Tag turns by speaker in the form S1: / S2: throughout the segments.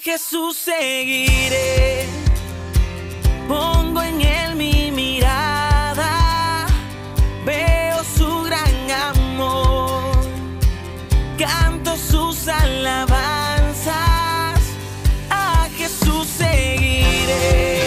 S1: Jesús seguiré, pongo en él mi mirada, veo su gran amor, canto sus alabanzas, a Jesús seguiré.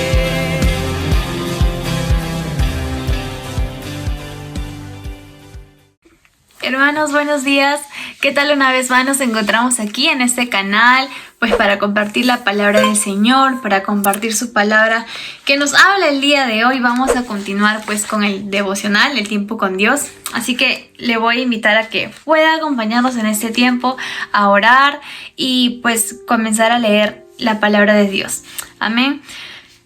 S2: Hermanos, buenos días. ¿Qué tal? Una vez más nos encontramos aquí en este canal, pues para compartir la palabra del Señor, para compartir su palabra que nos habla el día de hoy. Vamos a continuar pues con el devocional, el tiempo con Dios. Así que le voy a invitar a que pueda acompañarnos en este tiempo, a orar y pues comenzar a leer la palabra de Dios. Amén.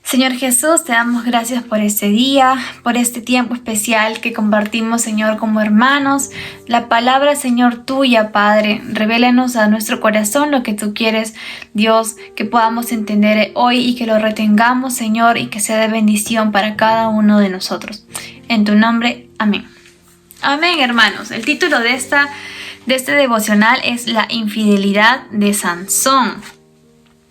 S2: Señor Jesús, te damos gracias por este día, por este tiempo especial que compartimos, Señor, como hermanos. La palabra, Señor, tuya, Padre, revélanos a nuestro corazón lo que tú quieres, Dios, que podamos entender hoy y que lo retengamos, Señor, y que sea de bendición para cada uno de nosotros. En tu nombre, amén. Amén, hermanos. El título de este devocional es La infidelidad de Sansón.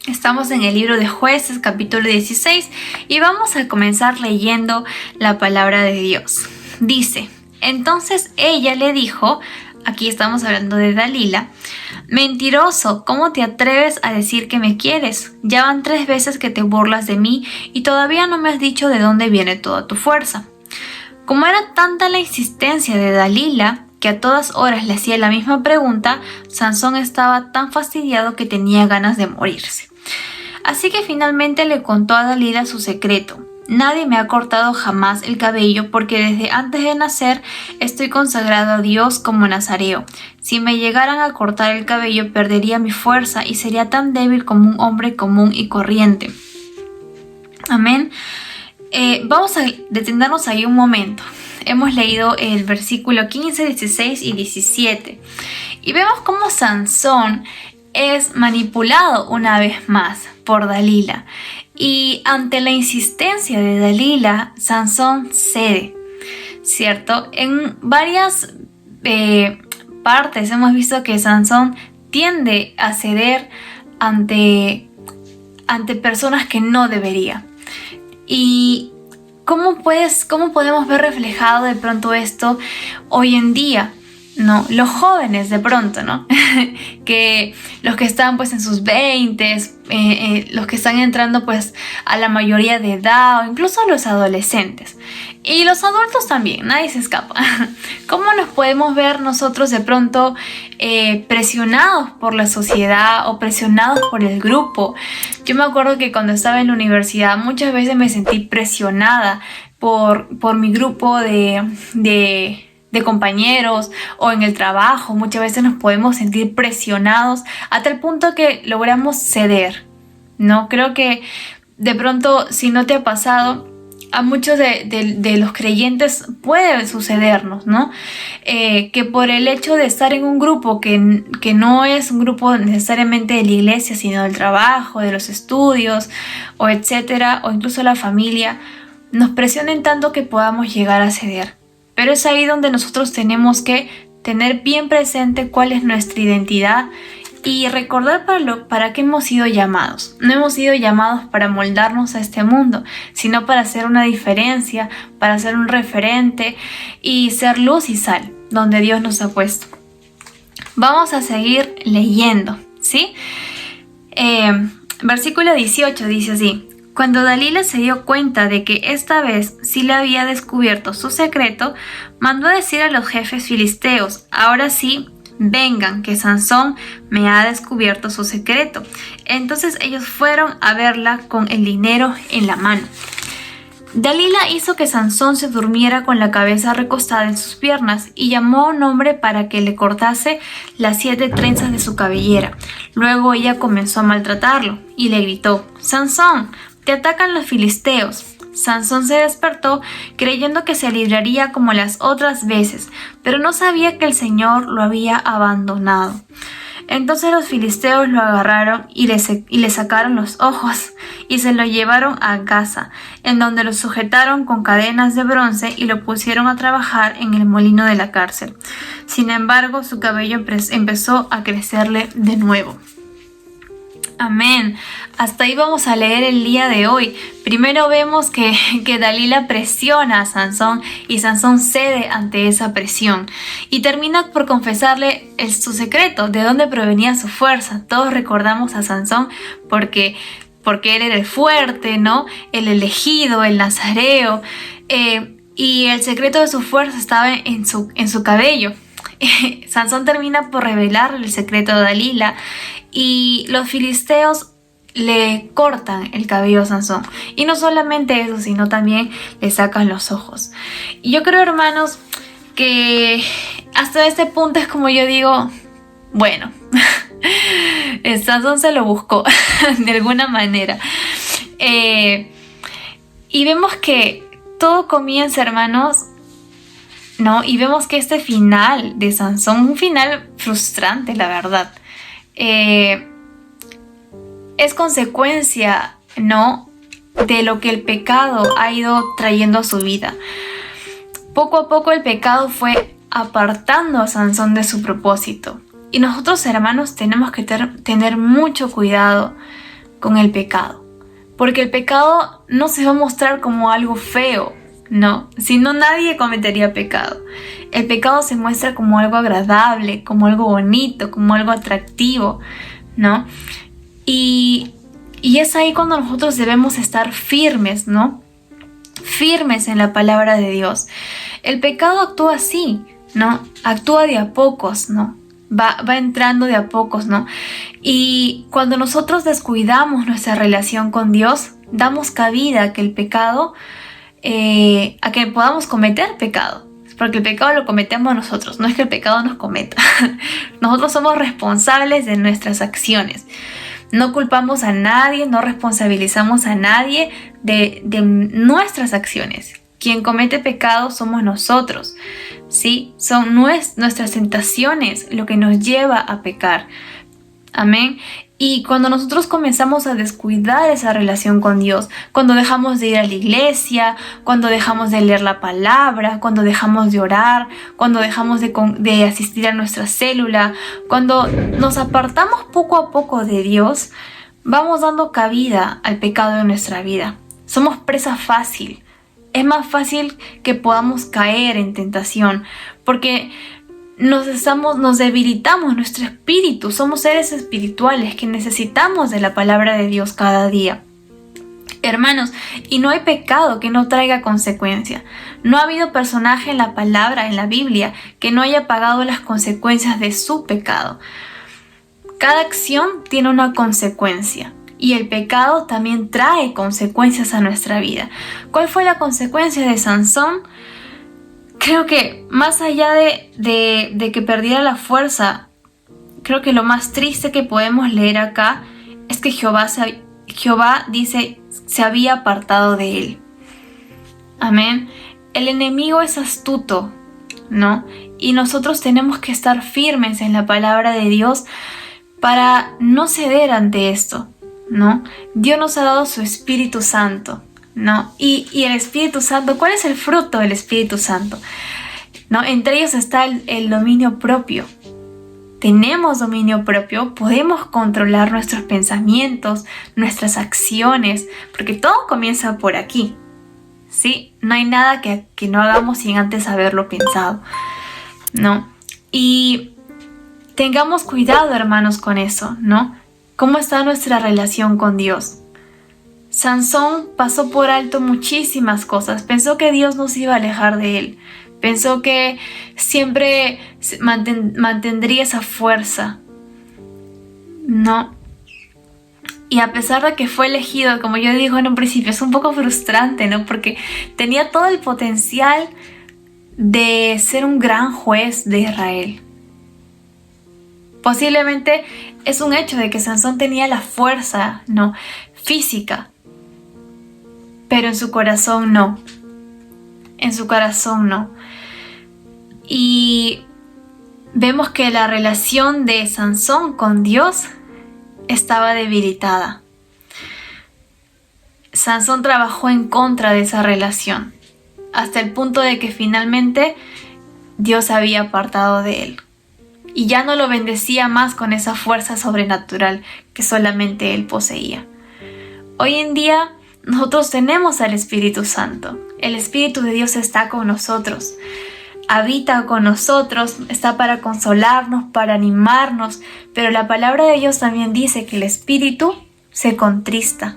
S2: Estamos en el libro de Jueces, capítulo 16, y vamos a comenzar leyendo la palabra de Dios. Dice: entonces ella le dijo, aquí estamos hablando de Dalila: mentiroso, ¿cómo te atreves a decir que me quieres? Ya van 3 veces que te burlas de mí y todavía no me has dicho de dónde viene toda tu fuerza. Como era tanta la insistencia de Dalila, que a todas horas le hacía la misma pregunta, Sansón estaba tan fastidiado que tenía ganas de morirse. Así que finalmente le contó a Dalila su secreto. Nadie me ha cortado jamás el cabello porque desde antes de nacer estoy consagrado a Dios como nazareo. Si me llegaran a cortar el cabello perdería mi fuerza y sería tan débil como un hombre común y corriente. Amén. Vamos a detenernos ahí un momento. Hemos leído el versículo 15, 16 y 17 y vemos cómo Sansón es manipulado una vez más por Dalila, y ante la insistencia de Dalila, Sansón cede, ¿cierto? En varias partes hemos visto que Sansón tiende a ceder ante personas que no debería. Y ¿cómo podemos ver reflejado de pronto esto hoy en día? No, los jóvenes de pronto, ¿no? Que los que están pues en sus 20s, los que están entrando pues a la mayoría de edad, o incluso los adolescentes. Y los adultos también, nadie se escapa. ¿Cómo nos podemos ver nosotros de pronto presionados por la sociedad o presionados por el grupo? Yo me acuerdo que cuando estaba en la universidad muchas veces me sentí presionada por mi grupo de compañeros o en el trabajo. Muchas veces nos podemos sentir presionados hasta el punto que logramos ceder, ¿no? Creo que de pronto, si no te ha pasado, a muchos de los creyentes puede sucedernos, ¿no? Que por el hecho de estar en un grupo que no es un grupo necesariamente de la iglesia, sino del trabajo, de los estudios, o etcétera, o incluso la familia, nos presionen tanto que podamos llegar a ceder. Pero es ahí donde nosotros tenemos que tener bien presente cuál es nuestra identidad y recordar para qué hemos sido llamados. No hemos sido llamados para moldarnos a este mundo, sino para hacer una diferencia, para ser un referente y ser luz y sal donde Dios nos ha puesto. Vamos a seguir leyendo, ¿sí? Versículo 18 dice así: cuando Dalila se dio cuenta de que esta vez sí le había descubierto su secreto, mandó a decir a los jefes filisteos: ahora sí, vengan, que Sansón me ha descubierto su secreto. Entonces ellos fueron a verla con el dinero en la mano. Dalila hizo que Sansón se durmiera con la cabeza recostada en sus piernas y llamó a un hombre para que le cortase las 7 trenzas de su cabellera. Luego ella comenzó a maltratarlo y le gritó: Sansón, te atacan los filisteos. Sansón se despertó creyendo que se libraría como las otras veces, pero no sabía que el Señor lo había abandonado. Entonces los filisteos lo agarraron y le sacaron los ojos y se lo llevaron a Gaza, en donde lo sujetaron con cadenas de bronce y lo pusieron a trabajar en el molino de la cárcel. Sin embargo, su cabello empezó a crecerle de nuevo. Amén. Hasta ahí vamos a leer el día de hoy. Primero vemos que Dalila presiona a Sansón y Sansón cede ante esa presión. Y termina por confesarle su secreto, de dónde provenía su fuerza. Todos recordamos a Sansón porque él era el fuerte, ¿no? El elegido, el nazareo. Y el secreto de su fuerza estaba en su cabello. Sansón termina por revelarle el secreto a Dalila y los filisteos le cortan el cabello a Sansón. Y no solamente eso, sino también le sacan los ojos. Y yo creo, hermanos, que hasta este punto es como yo digo, bueno, Sansón se lo buscó de alguna manera. Y vemos que todo comienza, hermanos, ¿no? Y vemos que este final de Sansón, un final frustrante, la verdad, es consecuencia, ¿no?, de lo que el pecado ha ido trayendo a su vida. Poco a poco el pecado fue apartando a Sansón de su propósito. Y nosotros, hermanos, tenemos que tener mucho cuidado con el pecado. Porque el pecado no se va a mostrar como algo feo, no, si no nadie cometería pecado. El pecado se muestra como algo agradable, como algo bonito, como algo atractivo, ¿no? Y es ahí cuando nosotros debemos estar firmes, ¿no? Firmes en la palabra de Dios. El pecado actúa así, ¿no? Actúa de a pocos, ¿no? Va entrando de a pocos, ¿no? Y cuando nosotros descuidamos nuestra relación con Dios, damos cabida a que el pecado, a que podamos cometer pecado. Porque el pecado lo cometemos nosotros, no es que el pecado nos cometa. Nosotros somos responsables de nuestras acciones. No culpamos a nadie, no responsabilizamos a nadie de nuestras acciones. Quien comete pecado somos nosotros, ¿sí? Son nuestras tentaciones lo que nos lleva a pecar. Amén. Y cuando nosotros comenzamos a descuidar esa relación con Dios, cuando dejamos de ir a la iglesia, cuando dejamos de leer la palabra, cuando dejamos de orar, cuando dejamos de asistir a nuestra célula, cuando nos apartamos poco a poco de Dios, vamos dando cabida al pecado en nuestra vida. Somos presa fácil. Es más fácil que podamos caer en tentación, porque nos debilitamos nuestro espíritu. Somos seres espirituales que necesitamos de la palabra de Dios cada día. Hermanos, y no hay pecado que no traiga consecuencia. No ha habido personaje en la palabra, en la Biblia, que no haya pagado las consecuencias de su pecado. Cada acción tiene una consecuencia. Y el pecado también trae consecuencias a nuestra vida. ¿Cuál fue la consecuencia de Sansón? Creo que más allá de que perdiera la fuerza, creo que lo más triste que podemos leer acá es que Jehová dice se había apartado de él. Amén. El enemigo es astuto, ¿no? Y nosotros tenemos que estar firmes en la palabra de Dios para no ceder ante esto, ¿no? Dios nos ha dado su Espíritu Santo, ¿no? Y el Espíritu Santo, ¿cuál es el fruto del Espíritu Santo? ¿No? Entre ellos está el dominio propio. Tenemos dominio propio, podemos controlar nuestros pensamientos, nuestras acciones, porque todo comienza por aquí, ¿sí? No hay nada que no hagamos sin antes haberlo pensado, ¿no? Y tengamos cuidado, hermanos, con eso, ¿no? ¿Cómo está nuestra relación con Dios? Sansón pasó por alto muchísimas cosas. Pensó que Dios no se iba a alejar de él. Pensó que siempre mantendría esa fuerza. No. Y a pesar de que fue elegido, como yo digo en un principio, es un poco frustrante, ¿no? Porque tenía todo el potencial de ser un gran juez de Israel. Posiblemente es un hecho de que Sansón tenía la fuerza, ¿no?, física, pero en su corazón no. En su corazón no. Y vemos que la relación de Sansón con Dios estaba debilitada. Sansón trabajó en contra de esa relación, hasta el punto de que finalmente Dios se había apartado de él. Y ya no lo bendecía más con esa fuerza sobrenatural que solamente él poseía. Hoy en día nosotros tenemos al Espíritu Santo. El Espíritu de Dios está con nosotros, habita con nosotros, está para consolarnos, para animarnos, pero la palabra de Dios también dice que el Espíritu se contrista.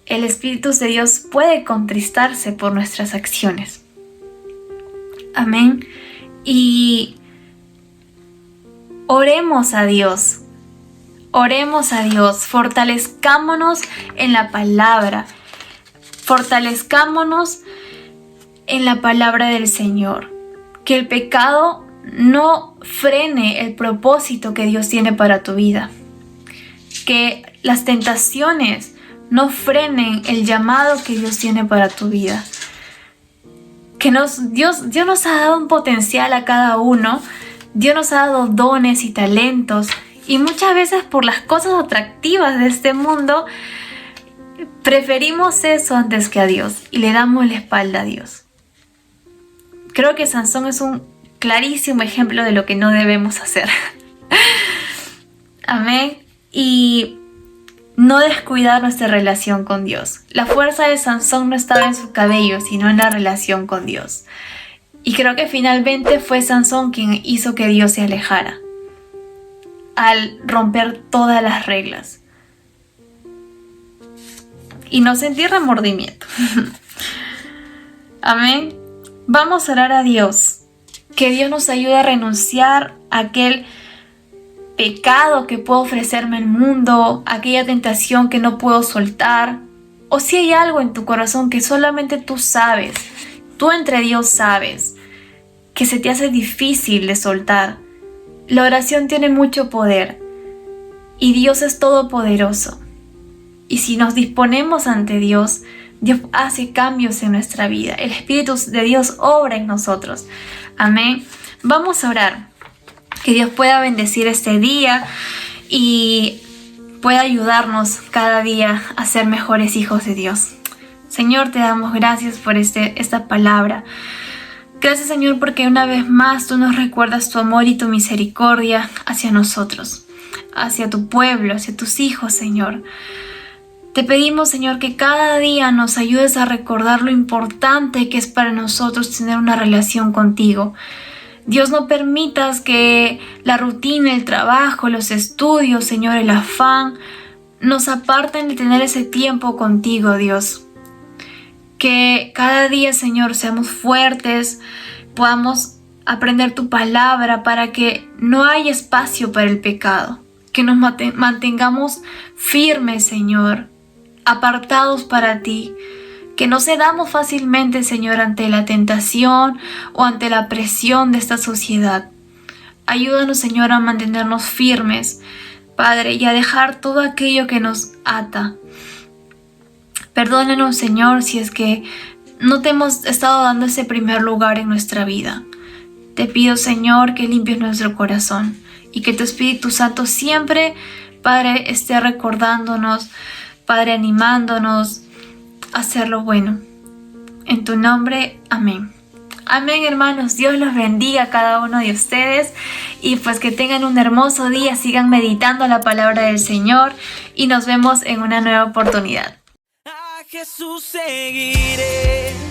S2: El Espíritu de Dios puede contristarse por nuestras acciones. Amén. Y oremos a Dios, fortalezcámonos en la palabra, fortalezcámonos en la palabra del Señor. Que el pecado no frene el propósito que Dios tiene para tu vida. Que las tentaciones no frenen el llamado que Dios tiene para tu vida. Que Dios nos ha dado un potencial a cada uno. Dios nos ha dado dones y talentos. Y muchas veces por las cosas atractivas de este mundo, preferimos eso antes que a Dios. Y le damos la espalda a Dios. Creo que Sansón es un clarísimo ejemplo de lo que no debemos hacer. Amén. Y no descuidar nuestra relación con Dios. La fuerza de Sansón no estaba en su cabello, sino en la relación con Dios. Y creo que finalmente fue Sansón quien hizo que Dios se alejara, al romper todas las reglas. Y no sentir remordimiento. Amén. Vamos a orar a Dios. Que Dios nos ayude a renunciar a aquel pecado que puedo ofrecerme el mundo, aquella tentación que no puedo soltar, o si hay algo en tu corazón que solamente tú sabes, tú entre Dios sabes, que se te hace difícil de soltar. La oración tiene mucho poder y Dios es todopoderoso. Y si nos disponemos ante Dios, Dios hace cambios en nuestra vida. El Espíritu de Dios obra en nosotros. Amén. Vamos a orar. Que Dios pueda bendecir este día y pueda ayudarnos cada día a ser mejores hijos de Dios. Señor, te damos gracias por esta palabra. Gracias, Señor, porque una vez más tú nos recuerdas tu amor y tu misericordia hacia nosotros, hacia tu pueblo, hacia tus hijos, Señor. Te pedimos, Señor, que cada día nos ayudes a recordar lo importante que es para nosotros tener una relación contigo. Dios, no permitas que la rutina, el trabajo, los estudios, Señor, el afán, nos aparten de tener ese tiempo contigo, Dios. Que cada día, Señor, seamos fuertes, podamos aprender tu palabra para que no haya espacio para el pecado. Que nos mantengamos firmes, Señor, apartados para ti. Que no cedamos fácilmente, Señor, ante la tentación o ante la presión de esta sociedad. Ayúdanos, Señor, a mantenernos firmes, Padre, y a dejar todo aquello que nos ata. Perdónanos, Señor, si es que no te hemos estado dando ese primer lugar en nuestra vida. Te pido, Señor, que limpies nuestro corazón y que tu Espíritu Santo siempre, Padre, esté recordándonos, Padre, animándonos a hacer lo bueno. En tu nombre, amén. Amén, hermanos. Dios los bendiga a cada uno de ustedes y pues que tengan un hermoso día. Sigan meditando la palabra del Señor y nos vemos en una nueva oportunidad.
S1: A Jesús seguiré.